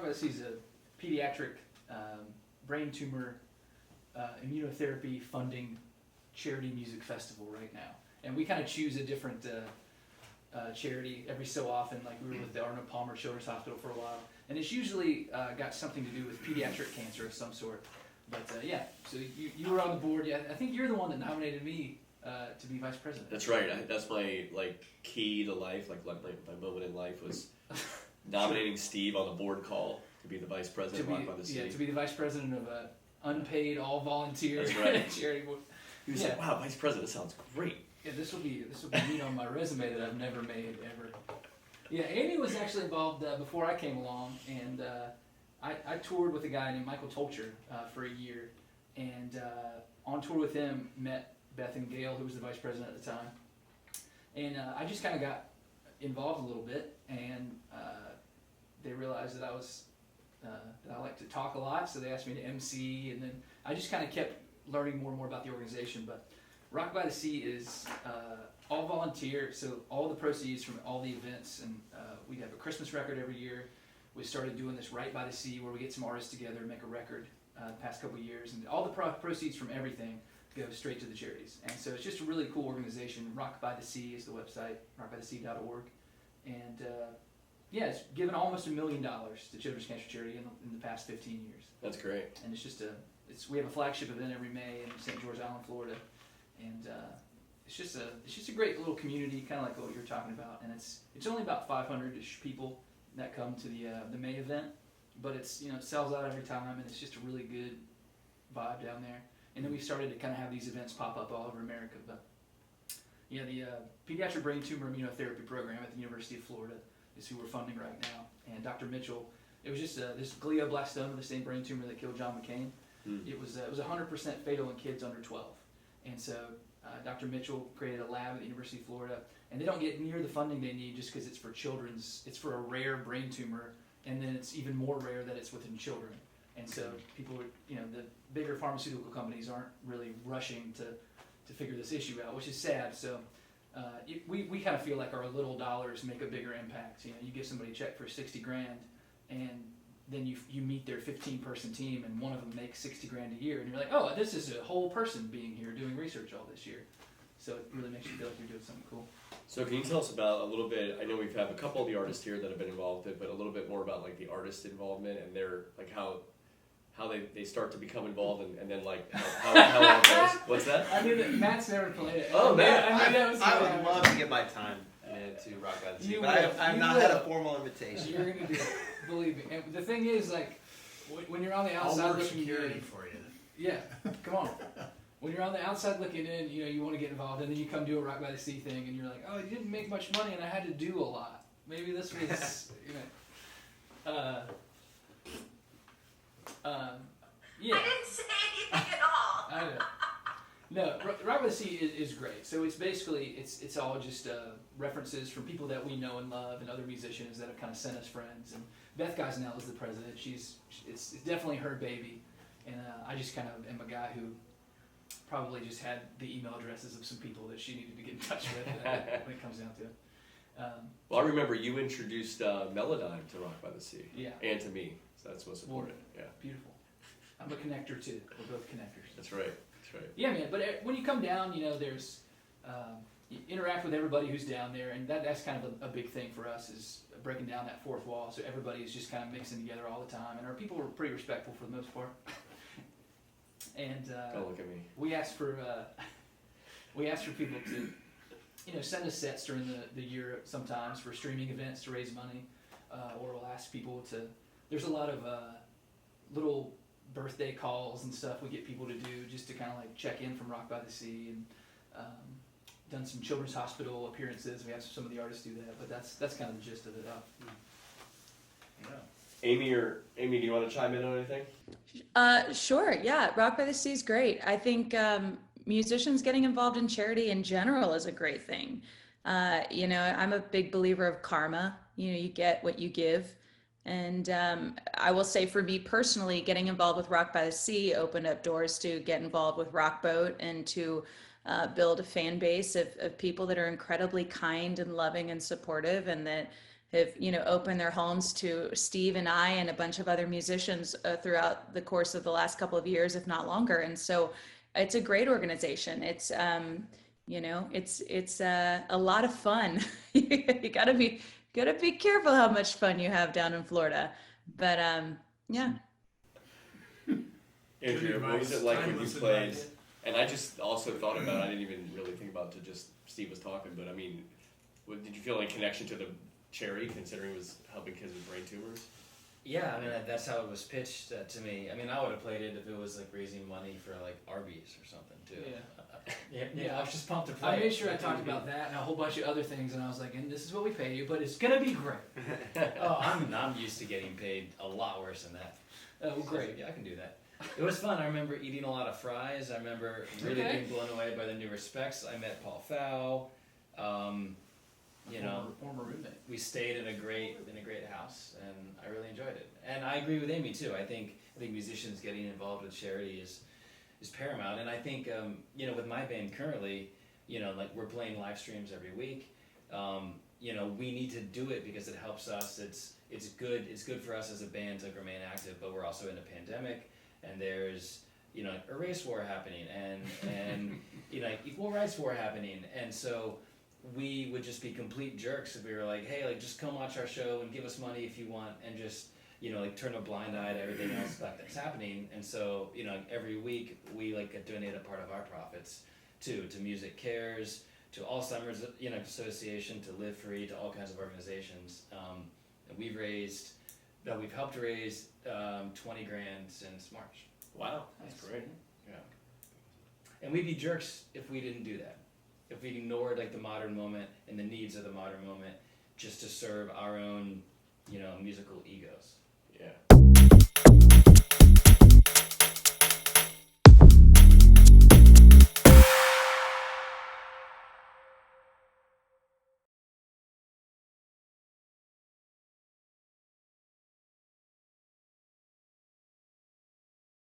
by the Sea is a pediatric brain tumor immunotherapy funding charity music festival right now. And we kind of choose a different charity every so often. Like we were with the Arnold Palmer Children's Hospital for a while. And it's usually got something to do with pediatric cancer of some sort. But yeah, so you were on the board. Yeah, I think you're the one that nominated me to be vice president. That's right. That's my key to life. My moment in life was nominating Steve on the board call to be the vice president of Rock by the Sea. Yeah, to be the vice president of an unpaid, all volunteer charity board. He was like, "Wow, vice president sounds great." Yeah, this will be neat on my resume that I've never made ever. Yeah, Amy was actually involved before I came along, and I toured with a guy named Michael Tolcher for a year, and on tour with him met Beth and Gail, who was the vice president at the time, and I just kind of got involved a little bit, and they realized that I like to talk a lot, so they asked me to MC, and then I just kind of kept learning more and more about the organization. But Rock by the Sea is all volunteer, so all the proceeds from all the events, and we have a Christmas record every year. We started doing this Right by the Sea, where we get some artists together and make a record the past couple of years, and all the proceeds from everything go straight to the charities. And so it's just a really cool organization. Rock by the Sea is the website, rockbythesea.org, and yeah, it's given almost $1 million to Children's Cancer Charity in the past 15 years. That's great. And it's just we have a flagship event every May in St. George Island, Florida, and it's just a great little community, kind of like what you're talking about. And it's only about 500-ish people that come to the May event, but it sells out every time, and it's just a really good vibe down there. And then we started to kind of have these events pop up all over America. But yeah, the Pediatric Brain Tumor Immunotherapy Program at the University of Florida is who we're funding right now. And Dr. Mitchell, it was just this glioblastoma, the same brain tumor that killed John McCain. It was 100% fatal in kids under 12. And so Dr. Mitchell created a lab at the University of Florida, and they don't get near the funding they need just because it's for a rare brain tumor, and then it's even more rare that it's within children. And so people the bigger pharmaceutical companies aren't really rushing to figure this issue out, which is sad. So we kind of feel like our little dollars make a bigger impact. You give somebody a check for $60,000, and then you meet their 15-person team, and one of them makes $60,000 a year, and you're like, oh, this is a whole person being here doing research all this year. So it really makes you feel like you're doing something cool. So can you tell us about a little bit? I know we've had a couple of the artists here that have been involved with it, but a little bit more about the artist involvement and their how they start to become involved, and then how all goes. What's that? I knew that Matt's never played it. Oh, Matt! I would love to get my time to Rock by the Sea, but I've not had a formal invitation. You're gonna do it, believe me. And the thing is, when you're on the outside I'll work looking security in, for you. yeah, come on. When you're on the outside looking in, you want to get involved, and then you come do a Rock by the Sea thing, and you're like, oh, you didn't make much money, and I had to do a lot. Maybe this was, yeah. I didn't say anything at all. I know. No, Rock by the Sea is great. So it's basically it's all just references from people that we know and love, and other musicians that have kind of sent us friends. And Beth Gosnell is the president. It's definitely her baby, and I just kind of am a guy who probably just had the email addresses of some people that she needed to get in touch with when it comes down to it. Well, I remember you introduced Melodyne to Rock by the Sea. Yeah. And to me, so that's most important. Yeah. Beautiful. I'm a connector too. We're both connectors. That's right. Yeah, man. But when you come down, there's you interact with everybody who's down there, and that's kind of a big thing for us, is breaking down that fourth wall. So everybody is just kind of mixing together all the time, and our people are pretty respectful for the most part. And Don't look at me. we ask for people to send us sets during the year sometimes for streaming events to raise money, or we'll ask people to. There's a lot of little birthday calls and stuff we get people to do just to kind of check in from Rock by the Sea, and done some Children's Hospital appearances. We have some of the artists do that, but that's kind of the gist of it. Yeah. Amy, do you want to chime in on anything? Sure. Yeah. Rock by the Sea is great. I think musicians getting involved in charity in general is a great thing. I'm a big believer of karma. You get what you give. And I will say, for me personally, getting involved with Rock by the Sea opened up doors to get involved with Rock Boat, and to build a fan base of people that are incredibly kind and loving and supportive, and that have, opened their homes to Steve and I and a bunch of other musicians throughout the course of the last couple of years, if not longer. And so it's a great organization. It's, it's a lot of fun. You gotta be careful how much fun you have down in Florida. But yeah. Andrea, what was it like when you played? And I just also thought about, I didn't even really think about it, just Steve was talking, but I mean, did you feel any connection to the charity, considering it was helping kids with brain tumors? Yeah, I mean, that's how it was pitched to me. I mean, I would have played it if it was like raising money for like Arby's or something too. Yeah, I was just pumped to play. I made sure I talked about that and a whole bunch of other things, and I was like, and this is what we pay you, but it's gonna be great. Oh, I'm used to getting paid a lot worse than that. Oh, great. Yeah, I can do that. It was fun. I remember eating a lot of fries. I remember really being blown away by the new respects. I met Paul Fow. Former roommate. We stayed in a great house, and I really enjoyed it. And I agree with Amy too. I think musicians getting involved with charity is paramount. And I think with my band currently, like we're playing live streams every week. We need to do it because it helps us. It's good for us as a band to remain active, but we're also in a pandemic. And there's, a race war happening and equal rights war happening. And so we would just be complete jerks if we were like, hey, like just come watch our show and give us money if you want, and just, turn a blind eye to everything else that's happening. And so, every week we donate a part of our profits to Music Cares, to Alzheimer's, Association, to Live Free, to all kinds of organizations. And we've helped raise $20,000 since March. Wow, that's great. Yeah. And we'd be jerks if we didn't do that. If we ignored the modern moment and the needs of the modern moment just to serve our own, musical egos. Yeah.